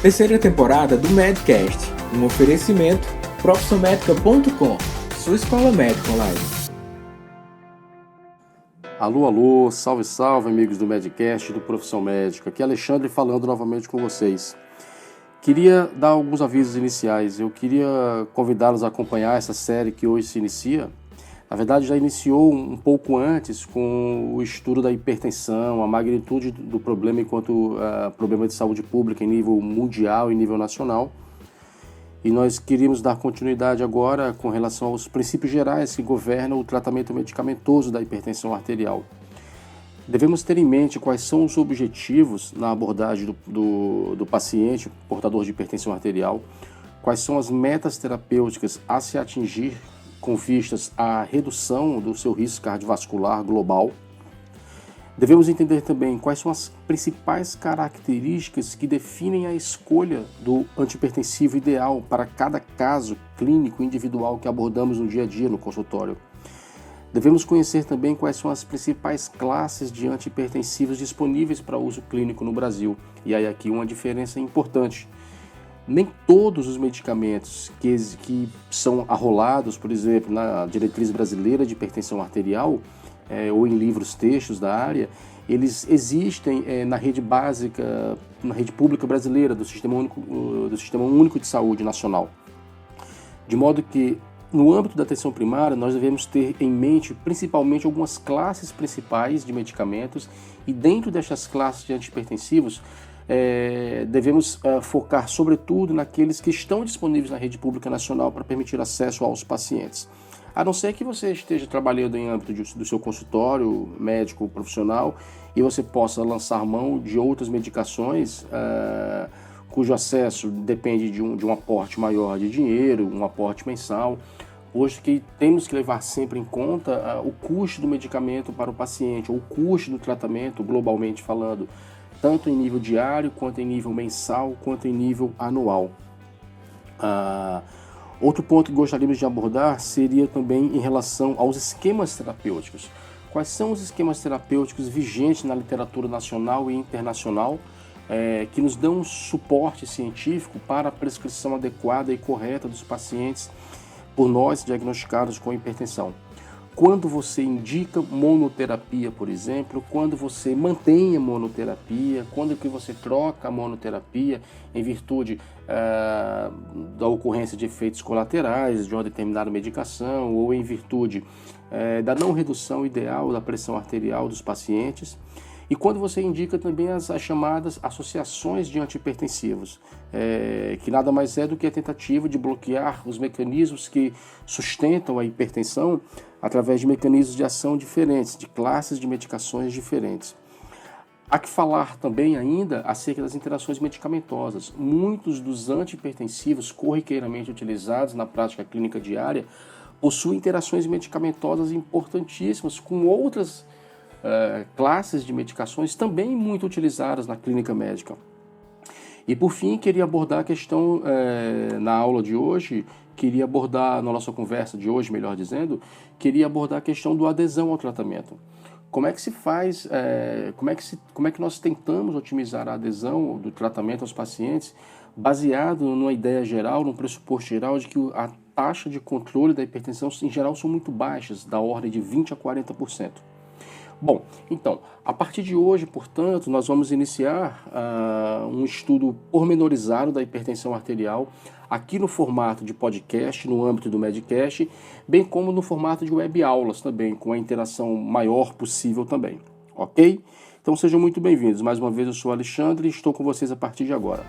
Terceira temporada do Medcast, um oferecimento profissionmedica.com, sua escola médica online. Alô, salve, salve, amigos do Medcast, do Profissão Médica. Aqui é Alexandre falando novamente com vocês. Queria dar alguns avisos iniciais. Eu queria convidá-los a acompanhar essa série que hoje se inicia. Na verdade, já iniciou um pouco antes com o estudo da hipertensão, a magnitude do problema enquanto problema de saúde pública em nível mundial e nível nacional. E nós queríamos dar continuidade agora com relação aos princípios gerais que governam o tratamento medicamentoso da hipertensão arterial. Devemos ter em mente quais são os objetivos na abordagem do paciente portador de hipertensão arterial, quais são as metas terapêuticas a se atingir com vistas à redução do seu risco cardiovascular global. Devemos entender também quais são as principais características que definem a escolha do antihipertensivo ideal para cada caso clínico individual que abordamos no dia a dia no consultório. Devemos conhecer também quais são as principais classes de antihipertensivos disponíveis para uso clínico no Brasil. E aí aqui uma diferença importante. Nem todos os medicamentos que são arrolados, por exemplo, na diretriz brasileira de hipertensão arterial, ou em livros, textos da área, eles existem na rede básica, na rede pública brasileira, do Sistema Único de Saúde Nacional. De modo que, no âmbito da atenção primária, nós devemos ter em mente principalmente algumas classes principais de medicamentos e dentro destas classes de antihipertensivos, devemos focar sobretudo naqueles que estão disponíveis na rede pública nacional para permitir acesso aos pacientes. A não ser que você esteja trabalhando em âmbito do seu consultório médico profissional e você possa lançar mão de outras medicações cujo acesso depende de um aporte maior de dinheiro, um aporte mensal, posto que temos que levar sempre em conta o custo do medicamento para o paciente, ou o custo do tratamento, globalmente falando, tanto em nível diário, quanto em nível mensal, quanto em nível anual. Outro ponto que gostaríamos de abordar seria também em relação aos esquemas terapêuticos. Quais são os esquemas terapêuticos vigentes na literatura nacional e internacional que nos dão suporte científico para a prescrição adequada e correta dos pacientes por nós diagnosticados com hipertensão? Quando você indica monoterapia, por exemplo, quando você mantém a monoterapia, quando que você troca a monoterapia em virtude da ocorrência de efeitos colaterais de uma determinada medicação ou em virtude da não redução ideal da pressão arterial dos pacientes. E quando você indica também as chamadas associações de antihipertensivos, que nada mais é do que a tentativa de bloquear os mecanismos que sustentam a hipertensão através de mecanismos de ação diferentes, de classes de medicações diferentes. Há que falar também ainda acerca das interações medicamentosas. Muitos dos antihipertensivos corriqueiramente utilizados na prática clínica diária possuem interações medicamentosas importantíssimas com outras classes de medicações também muito utilizadas na clínica médica. E por fim, queria abordar a questão na aula de hoje, na nossa conversa de hoje, melhor dizendo, queria abordar a questão do adesão ao tratamento. Como é que se faz, como é que nós tentamos otimizar a adesão do tratamento aos pacientes, baseado numa ideia geral, num pressuposto geral de que a taxa de controle da hipertensão em geral são muito baixas, da ordem de 20% a 40%. Bom, então, a partir de hoje, portanto, nós vamos iniciar um estudo pormenorizado da hipertensão arterial, aqui no formato de podcast, no âmbito do Medcast, bem como no formato de web aulas também, com a interação maior possível também, ok? Então sejam muito bem-vindos. Mais uma vez, eu sou Alexandre e estou com vocês a partir de agora.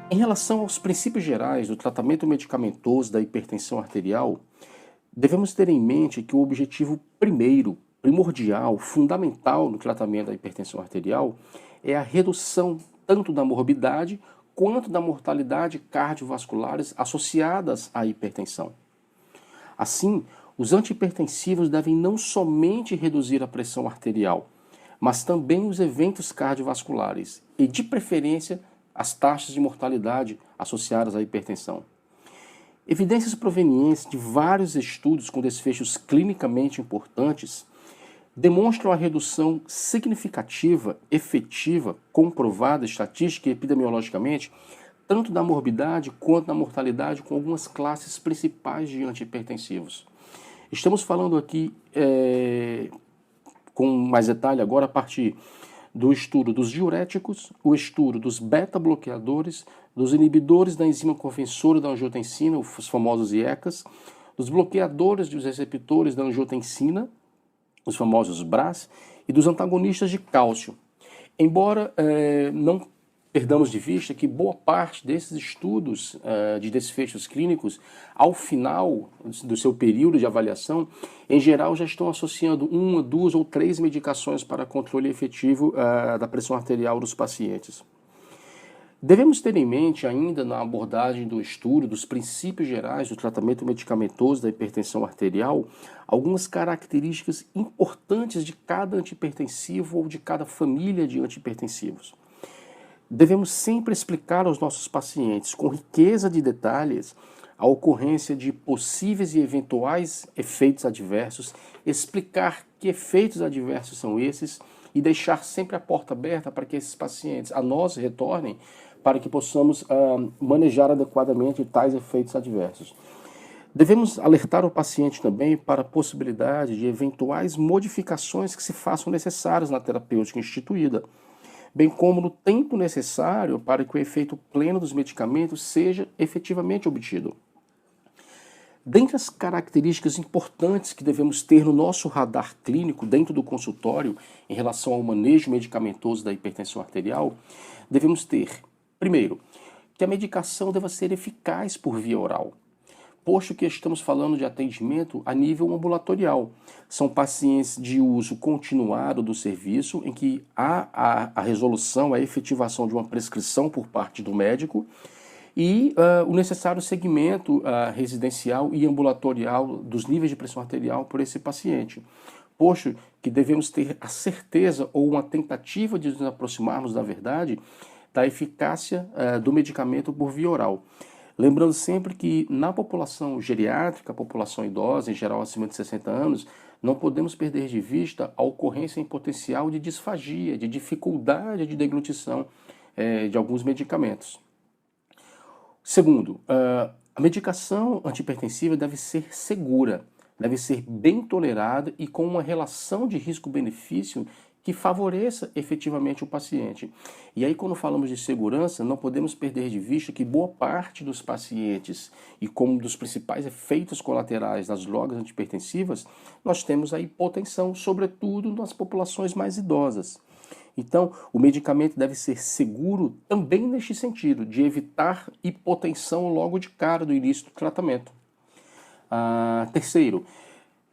Em relação aos princípios gerais do tratamento medicamentoso da hipertensão arterial, devemos ter em mente que o objetivo primordial, fundamental no tratamento da hipertensão arterial é a redução tanto da morbidade quanto da mortalidade cardiovasculares associadas à hipertensão. Assim, os antihipertensivos devem não somente reduzir a pressão arterial, mas também os eventos cardiovasculares e, de preferência, as taxas de mortalidade associadas à hipertensão. Evidências provenientes de vários estudos com desfechos clinicamente importantes demonstram a redução significativa, efetiva, comprovada estatística e epidemiologicamente, tanto da morbidade quanto da mortalidade com algumas classes principais de antihipertensivos. Estamos falando aqui com mais detalhe agora a partir do estudo dos diuréticos, o estudo dos beta-bloqueadores, dos inibidores da enzima conversora da angiotensina, os famosos IECAs, dos bloqueadores dos receptores da angiotensina, os famosos BRAS, e dos antagonistas de cálcio. Embora não perdamos de vista que boa parte desses estudos de desfechos clínicos, ao final do seu período de avaliação, em geral já estão associando 1, 2 ou 3 medicações para controle efetivo da pressão arterial dos pacientes. Devemos ter em mente ainda na abordagem do estudo dos princípios gerais do tratamento medicamentoso da hipertensão arterial algumas características importantes de cada antihipertensivo ou de cada família de antihipertensivos. Devemos sempre explicar aos nossos pacientes com riqueza de detalhes a ocorrência de possíveis e eventuais efeitos adversos, explicar que efeitos adversos são esses e deixar sempre a porta aberta para que esses pacientes a nós retornem para que possamos manejar adequadamente tais efeitos adversos. Devemos alertar o paciente também para a possibilidade de eventuais modificações que se façam necessárias na terapêutica instituída, bem como no tempo necessário para que o efeito pleno dos medicamentos seja efetivamente obtido. Dentre as características importantes que devemos ter no nosso radar clínico dentro do consultório em relação ao manejo medicamentoso da hipertensão arterial, devemos ter, primeiro, que a medicação deva ser eficaz por via oral, posto que estamos falando de atendimento a nível ambulatorial. São pacientes de uso continuado do serviço, em que há a resolução, a efetivação de uma prescrição por parte do médico e o necessário segmento residencial e ambulatorial dos níveis de pressão arterial por esse paciente. Posto que devemos ter a certeza ou uma tentativa de nos aproximarmos da verdade da eficácia do medicamento por via oral. Lembrando sempre que na população geriátrica, a população idosa, em geral acima de 60 anos, não podemos perder de vista a ocorrência em potencial de disfagia, de dificuldade de deglutição de alguns medicamentos. Segundo, a medicação antihipertensiva deve ser segura, deve ser bem tolerada e com uma relação de risco-benefício que favoreça efetivamente o paciente. E aí, quando falamos de segurança, não podemos perder de vista que boa parte dos pacientes, e como dos principais efeitos colaterais das drogas antihipertensivas, nós temos a hipotensão, sobretudo nas populações mais idosas. Então, o medicamento deve ser seguro também neste sentido, de evitar hipotensão logo de cara do início do tratamento. Terceiro,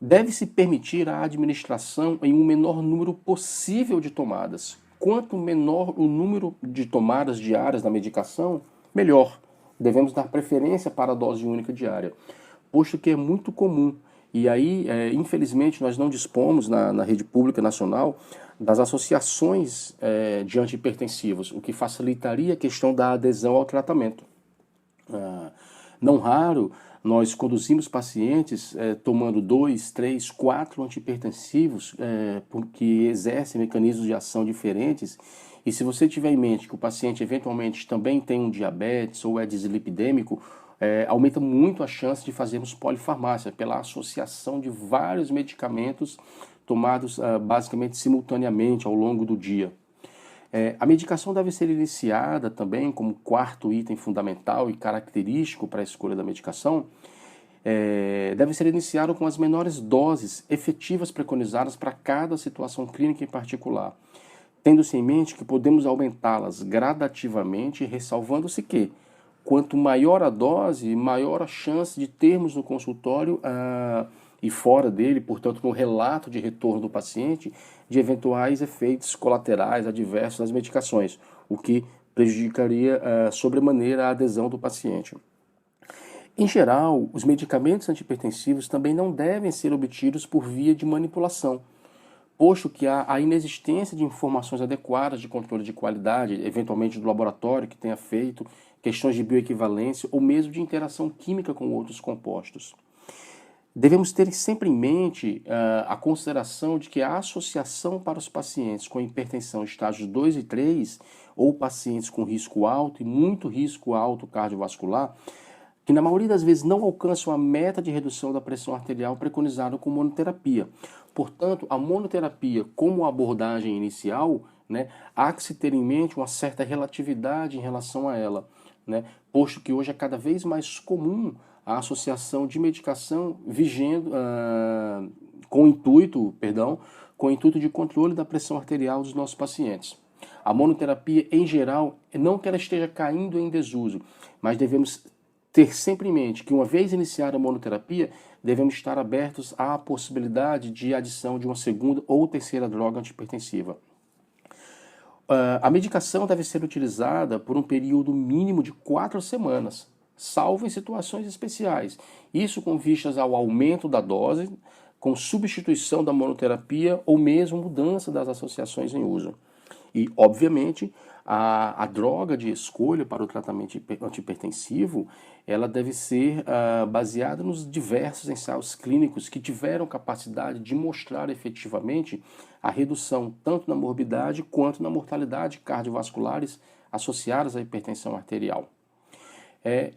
deve-se permitir a administração em um menor número possível de tomadas. Quanto menor o número de tomadas diárias da medicação, melhor. Devemos dar preferência para a dose única diária, posto que é muito comum. E aí, infelizmente, nós não dispomos na rede pública nacional das associações de antihipertensivos, o que facilitaria a questão da adesão ao tratamento. Não raro, nós conduzimos pacientes tomando 2, 3, 4 antihipertensivos que exercem mecanismos de ação diferentes. E se você tiver em mente que o paciente eventualmente também tem um diabetes ou é dislipidêmico, aumenta muito a chance de fazermos polifarmácia pela associação de vários medicamentos tomados basicamente simultaneamente ao longo do dia. A medicação deve ser iniciada também como quarto item fundamental e característico para a escolha da medicação. Deve ser iniciada com as menores doses efetivas preconizadas para cada situação clínica em particular, tendo-se em mente que podemos aumentá-las gradativamente, ressalvando-se que quanto maior a dose, maior a chance de termos no consultório e fora dele, portanto, no relato de retorno do paciente, de eventuais efeitos colaterais adversos das medicações, o que prejudicaria sobremaneira a adesão do paciente. Em geral, os medicamentos antihipertensivos também não devem ser obtidos por via de manipulação, posto que há a inexistência de informações adequadas de controle de qualidade, eventualmente do laboratório que tenha feito, questões de bioequivalência ou mesmo de interação química com outros compostos. Devemos ter sempre em mente a consideração de que a associação para os pacientes com hipertensão estágios 2 e 3, ou pacientes com risco alto e muito risco alto cardiovascular, que na maioria das vezes não alcançam a meta de redução da pressão arterial preconizada com monoterapia. Portanto, a monoterapia como abordagem inicial, né, há que se ter em mente uma certa relatividade em relação a ela, né, posto que hoje é cada vez mais comum a associação de medicação com o intuito de controle da pressão arterial dos nossos pacientes. A monoterapia, em geral, não que ela esteja caindo em desuso, mas devemos ter sempre em mente que, uma vez iniciada a monoterapia, devemos estar abertos à possibilidade de adição de uma segunda ou terceira droga antihipertensiva. A medicação deve ser utilizada por um período mínimo de 4 semanas, salvo em situações especiais. Isso com vistas ao aumento da dose, com substituição da monoterapia ou mesmo mudança das associações em uso. E, obviamente, a droga de escolha para o tratamento antihipertensivo, ela deve ser baseada nos diversos ensaios clínicos que tiveram capacidade de mostrar efetivamente a redução tanto na morbidade quanto na mortalidade cardiovasculares associadas à hipertensão arterial.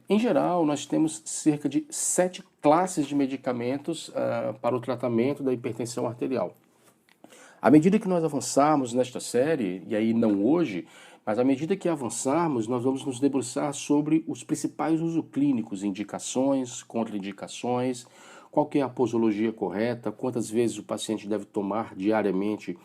Em geral, nós temos cerca de 7 classes de medicamentos para o tratamento da hipertensão arterial. À medida que nós avançarmos nesta série, e aí não hoje, mas à medida que avançarmos, nós vamos nos debruçar sobre os principais usos clínicos, indicações, contraindicações, qual que é a posologia correta, quantas vezes o paciente deve tomar diariamente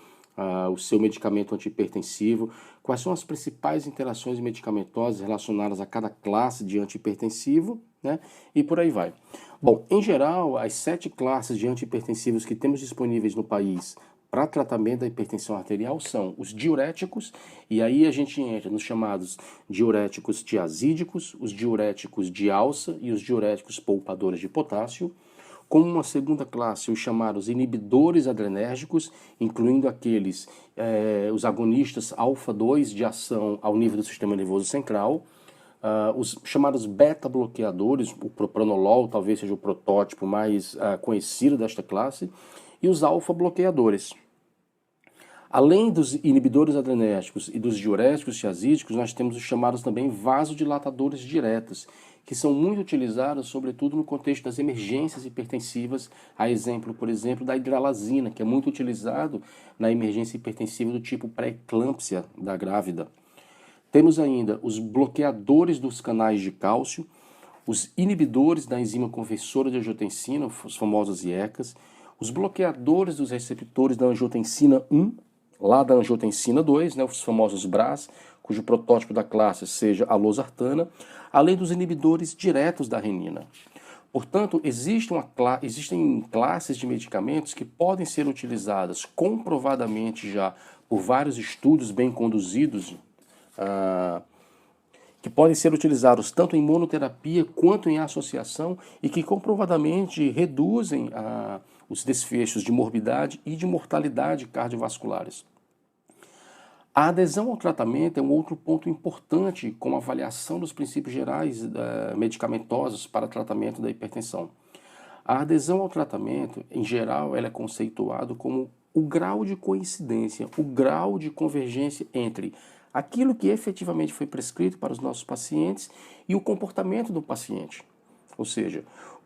o seu medicamento antihipertensivo, quais são as principais interações medicamentosas relacionadas a cada classe de antihipertensivo, né? E por aí vai. Bom, em geral, as 7 classes de antihipertensivos que temos disponíveis no país para tratamento da hipertensão arterial são os diuréticos, e aí a gente entra nos chamados diuréticos tiazídicos, os diuréticos de alça e os diuréticos poupadores de potássio. Como uma segunda classe, os chamados inibidores adrenérgicos, incluindo aqueles, os agonistas alfa-2 de ação ao nível do sistema nervoso central, os chamados beta-bloqueadores, o propranolol talvez seja o protótipo mais conhecido desta classe, e os alfa-bloqueadores. Além dos inibidores adrenérgicos e dos diuréticos tiazídicos, nós temos os chamados também vasodilatadores diretos, que são muito utilizados, sobretudo no contexto das emergências hipertensivas, a exemplo, por exemplo, da hidralazina, que é muito utilizado na emergência hipertensiva do tipo pré-eclâmpsia da grávida. Temos ainda os bloqueadores dos canais de cálcio, os inibidores da enzima conversora de angiotensina, os famosos IECAs, os bloqueadores dos receptores da angiotensina 1, lá da angiotensina 2, né, os famosos BRAS, cujo protótipo da classe seja a losartana, além dos inibidores diretos da renina. Portanto, existem classes de medicamentos que podem ser utilizadas comprovadamente já por vários estudos bem conduzidos, que podem ser utilizados tanto em monoterapia quanto em associação e que comprovadamente reduzem os desfechos de morbidade e de mortalidade cardiovasculares. A adesão ao tratamento é um outro ponto importante com a avaliação dos princípios gerais medicamentosos para tratamento da hipertensão. A adesão ao tratamento, em geral, ela é conceituado como o grau de coincidência, o grau de convergência entre aquilo que efetivamente foi prescrito para os nossos pacientes e o comportamento do paciente. Ou seja,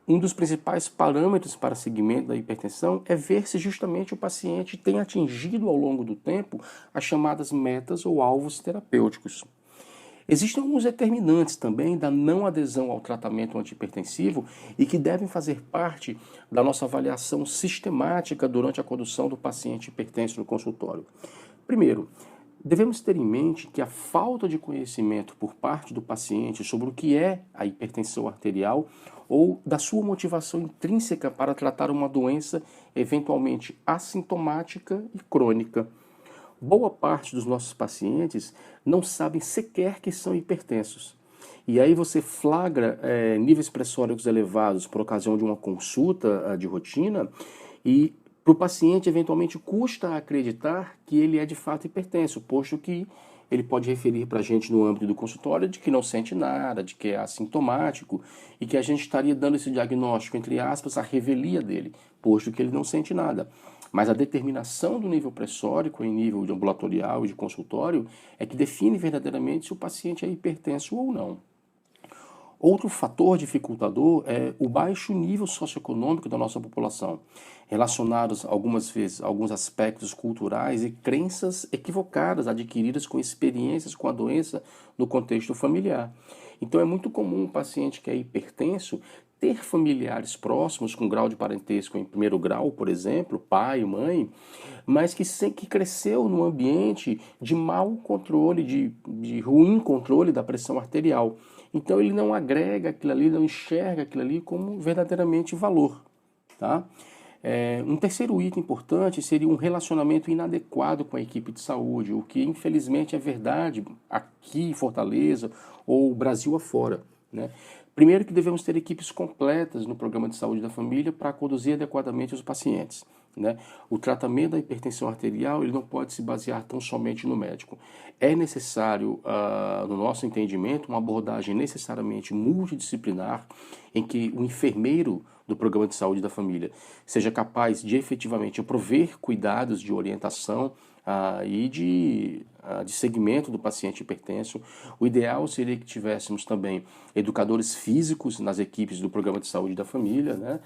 um dos principais parâmetros para seguimento da hipertensão é ver se justamente o paciente tem atingido ao longo do tempo as chamadas metas ou alvos terapêuticos. Existem alguns determinantes também da não adesão ao tratamento antihipertensivo e que devem fazer parte da nossa avaliação sistemática durante a condução do paciente hipertenso no consultório. Primeiro, devemos ter em mente que a falta de conhecimento por parte do paciente sobre o que é a hipertensão arterial ou da sua motivação intrínseca para tratar uma doença eventualmente assintomática e crônica. Boa parte dos nossos pacientes não sabem sequer que são hipertensos. E aí você flagra níveis pressóricos elevados por ocasião de uma consulta de rotina e para o paciente, eventualmente, custa acreditar que ele é de fato hipertenso, posto que ele pode referir para a gente no âmbito do consultório de que não sente nada, de que é assintomático e que a gente estaria dando esse diagnóstico, entre aspas, à revelia dele, posto que ele não sente nada. Mas a determinação do nível pressórico em nível de ambulatorial e de consultório é que define verdadeiramente se o paciente é hipertenso ou não. Outro fator dificultador é o baixo nível socioeconômico da nossa população, relacionados algumas vezes a alguns aspectos culturais e crenças equivocadas adquiridas com experiências com a doença no contexto familiar. Então é muito comum um paciente que é hipertenso ter familiares próximos com grau de parentesco em primeiro grau, por exemplo, pai, mãe, mas que cresceu num ambiente de mau controle, de ruim controle da pressão arterial. Então ele não agrega aquilo ali, não enxerga aquilo ali como verdadeiramente valor. Tá? Um terceiro item importante seria um relacionamento inadequado com a equipe de saúde, o que infelizmente é verdade aqui em Fortaleza ou Brasil afora, né? Primeiro que devemos ter equipes completas no programa de saúde da família para conduzir adequadamente os pacientes, né? O tratamento da hipertensão arterial ele não pode se basear tão somente no médico. É necessário, no nosso entendimento, uma abordagem necessariamente multidisciplinar em que o enfermeiro do programa de saúde da família seja capaz de efetivamente prover cuidados de orientação e de segmento do paciente hipertenso. O ideal seria que tivéssemos também educadores físicos nas equipes do programa de saúde da família, né,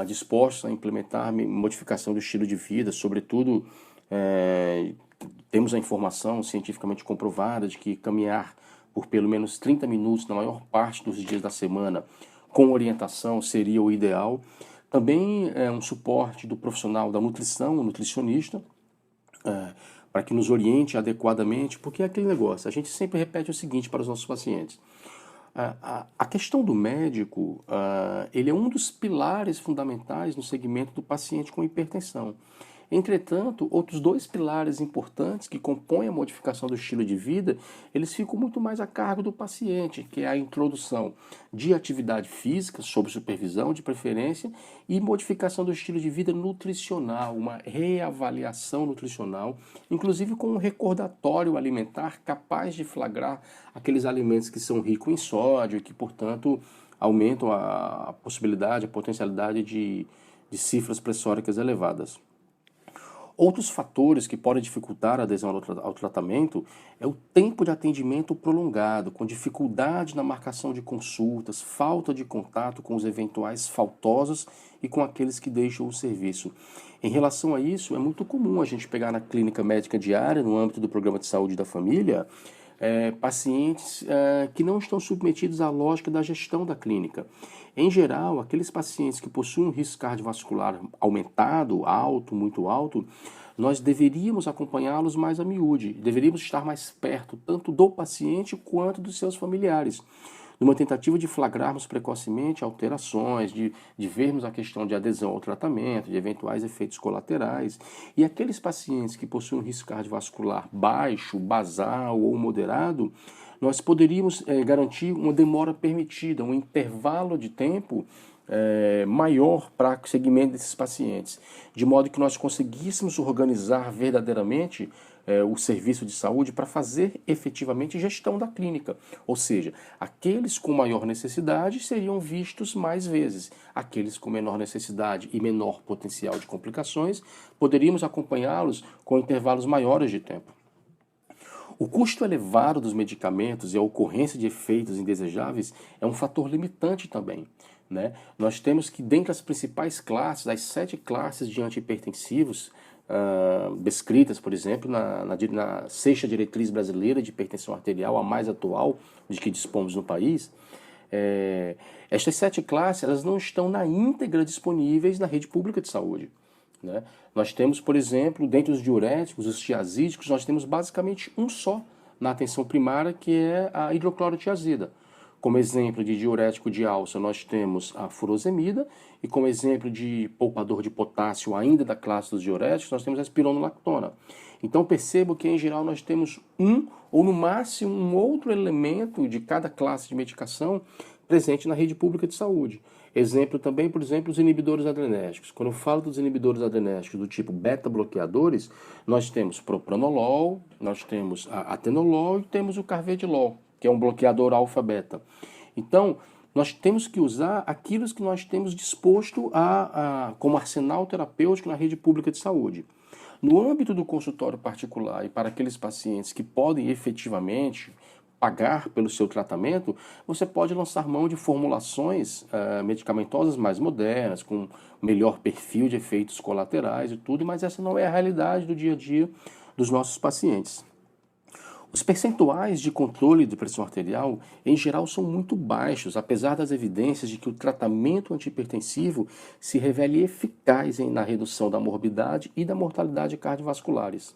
dispostos a implementar modificação do estilo de vida, sobretudo temos a informação cientificamente comprovada de que caminhar por pelo menos 30 minutos na maior parte dos dias da semana com orientação seria o ideal. Também um suporte do profissional da nutrição, o nutricionista, para que nos oriente adequadamente, porque é aquele negócio, a gente sempre repete o seguinte para os nossos pacientes. A questão do médico, ele é um dos pilares fundamentais no segmento do paciente com hipertensão. Entretanto, outros dois pilares importantes que compõem a modificação do estilo de vida, eles ficam muito mais a cargo do paciente, que é a introdução de atividade física, sob supervisão de preferência, e modificação do estilo de vida nutricional, uma reavaliação nutricional, inclusive com um recordatório alimentar capaz de flagrar aqueles alimentos que são ricos em sódio e que, portanto, aumentam a possibilidade, a potencialidade de cifras pressóricas elevadas. Outros fatores que podem dificultar a adesão ao tratamento é o tempo de atendimento prolongado, com dificuldade na marcação de consultas, falta de contato com os eventuais faltosos e com aqueles que deixam o serviço. Em relação a isso, é muito comum a gente pegar na clínica médica diária, no âmbito do programa de saúde da família, pacientes que não estão submetidos à lógica da gestão da clínica. Em geral, aqueles pacientes que possuem um risco cardiovascular aumentado, alto, muito alto, nós deveríamos acompanhá-los mais a miúde, deveríamos estar mais perto tanto do paciente quanto dos seus familiares, numa tentativa de flagrarmos precocemente alterações, de vermos a questão de adesão ao tratamento, de eventuais efeitos colaterais. E aqueles pacientes que possuem um risco cardiovascular baixo, basal ou moderado, nós poderíamos garantir uma demora permitida, um intervalo de tempo maior para o segmento desses pacientes, de modo que nós conseguíssemos organizar verdadeiramente o serviço de saúde para fazer efetivamente gestão da clínica. Ou seja, aqueles com maior necessidade seriam vistos mais vezes. Aqueles com menor necessidade e menor potencial de complicações, poderíamos acompanhá-los com intervalos maiores de tempo. O custo elevado dos medicamentos e a ocorrência de efeitos indesejáveis é um fator limitante também, né? Nós temos que, dentre as principais classes, as 7 classes de antihipertensivos descritas, por exemplo, na Sexta Diretriz Brasileira de Hipertensão Arterial, a mais atual de que dispomos no país, estas 7 classes elas não estão na íntegra disponíveis na rede pública de saúde, né? Nós temos, por exemplo, dentre os diuréticos, os tiazídicos, nós temos basicamente um só na atenção primária, que é a hidroclorotiazida. Como exemplo de diurético de alça, nós temos a furosemida, e como exemplo de poupador de potássio, ainda da classe dos diuréticos, nós temos a espironolactona. Então percebo que, em geral, nós temos um, ou no máximo um outro elemento de cada classe de medicação presente na rede pública de saúde. Exemplo também, por exemplo, os inibidores adrenérgicos. Quando eu falo dos inibidores adrenérgicos do tipo beta-bloqueadores, nós temos propranolol, nós temos a atenolol e temos o carvedilol, que é um bloqueador alfa-beta. Então, nós temos que usar aquilo que nós temos disposto como arsenal terapêutico na rede pública de saúde. No âmbito do consultório particular e para aqueles pacientes que podem efetivamente pagar pelo seu tratamento, você pode lançar mão de formulações medicamentosas mais modernas, com melhor perfil de efeitos colaterais e tudo, mas essa não é a realidade do dia a dia dos nossos pacientes. Os percentuais de controle de pressão arterial, em geral, são muito baixos, apesar das evidências de que o tratamento antihipertensivo se revele eficaz na redução da morbidade e da mortalidade cardiovasculares.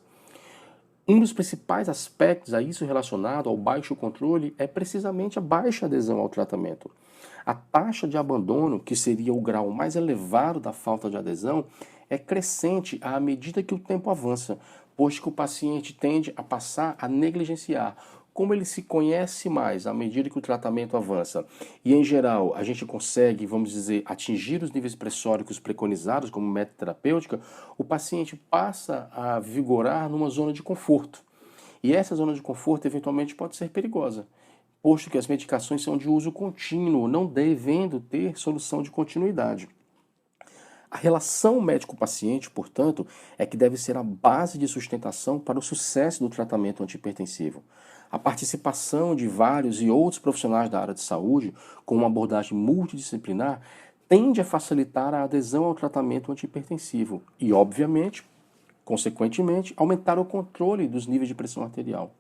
Um dos principais aspectos a isso relacionado ao baixo controle é precisamente a baixa adesão ao tratamento. A taxa de abandono, que seria o grau mais elevado da falta de adesão, é crescente à medida que o tempo avança, pois que o paciente tende a passar a negligenciar. Como ele se conhece mais à medida que o tratamento avança e, em geral, a gente consegue, vamos dizer, atingir os níveis pressóricos preconizados como método terapêutica, o paciente passa a vigorar numa zona de conforto. E essa zona de conforto, eventualmente, pode ser perigosa, posto que as medicações são de uso contínuo, não devendo ter solução de continuidade. A relação médico-paciente, portanto, é que deve ser a base de sustentação para o sucesso do tratamento antihipertensivo. A participação de vários e outros profissionais da área de saúde, com uma abordagem multidisciplinar, tende a facilitar a adesão ao tratamento antihipertensivo e, obviamente, consequentemente, aumentar o controle dos níveis de pressão arterial.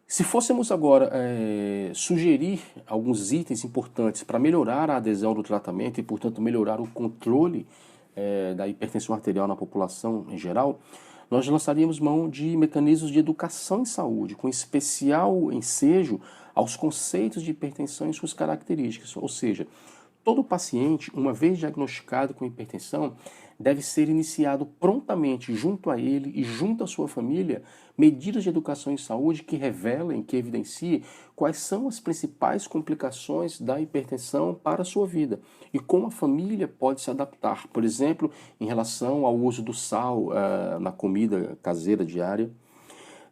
Se fôssemos agora sugerir alguns itens importantes para melhorar a adesão do tratamento e, portanto, melhorar o controle da hipertensão arterial na população em geral, nós lançaríamos mão de mecanismos de educação em saúde, com especial ensejo aos conceitos de hipertensão e suas características. Ou seja, todo paciente, uma vez diagnosticado com hipertensão, deve ser iniciado prontamente junto a ele e junto à sua família medidas de educação em saúde que revelem, que evidenciem quais são as principais complicações da hipertensão para a sua vida e como a família pode se adaptar, por exemplo, em relação ao uso do sal na comida caseira diária.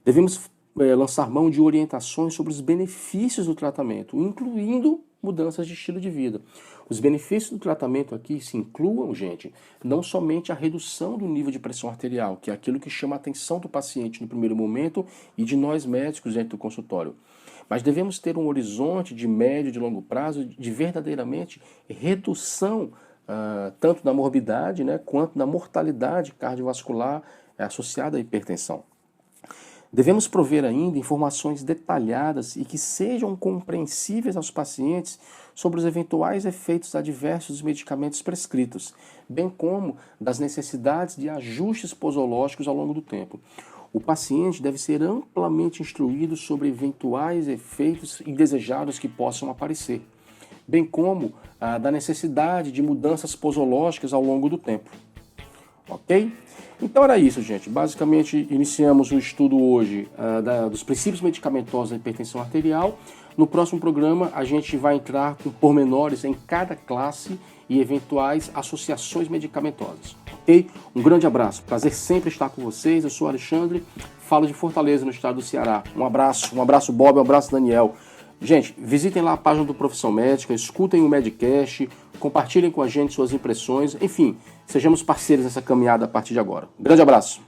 Devemos lançar mão de orientações sobre os benefícios do tratamento, incluindo mudanças de estilo de vida. Os benefícios do tratamento aqui se incluam, gente, não somente a redução do nível de pressão arterial, que é aquilo que chama a atenção do paciente no primeiro momento e de nós médicos dentro do consultório, mas devemos ter um horizonte de médio e de longo prazo de verdadeiramente redução tanto da morbidade, quanto da mortalidade cardiovascular associada à hipertensão. Devemos prover ainda informações detalhadas e que sejam compreensíveis aos pacientes sobre os eventuais efeitos adversos dos medicamentos prescritos, bem como das necessidades de ajustes posológicos ao longo do tempo. O paciente deve ser amplamente instruído sobre eventuais efeitos indesejados que possam aparecer, bem como da necessidade de mudanças posológicas ao longo do tempo. Ok? Então era isso, gente. Basicamente, iniciamos o estudo hoje dos princípios medicamentosos da hipertensão arterial. No próximo programa, a gente vai entrar com pormenores em cada classe e eventuais associações medicamentosas. Ok? Um grande abraço. Prazer sempre estar com vocês. Eu sou Alexandre, falo de Fortaleza, no estado do Ceará. Um abraço Bob, um abraço Daniel. Gente, visitem lá a página do Profissão Médica, escutem o Medcast, compartilhem com a gente suas impressões, enfim, sejamos parceiros nessa caminhada a partir de agora. Um grande abraço!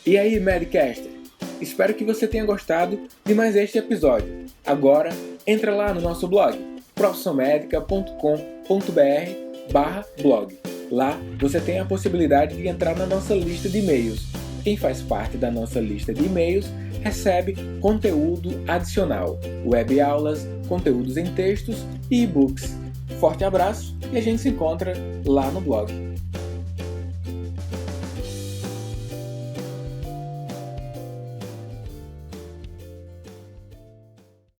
E aí, Medcaster? Espero que você tenha gostado de mais este episódio. Agora, entra lá no nosso blog, profissionmedica.com.br/blog. Lá você tem a possibilidade de entrar na nossa lista de e-mails. Quem faz parte da nossa lista de e-mails recebe conteúdo adicional, web aulas, conteúdos em textos e e-books. Forte abraço e a gente se encontra lá no blog.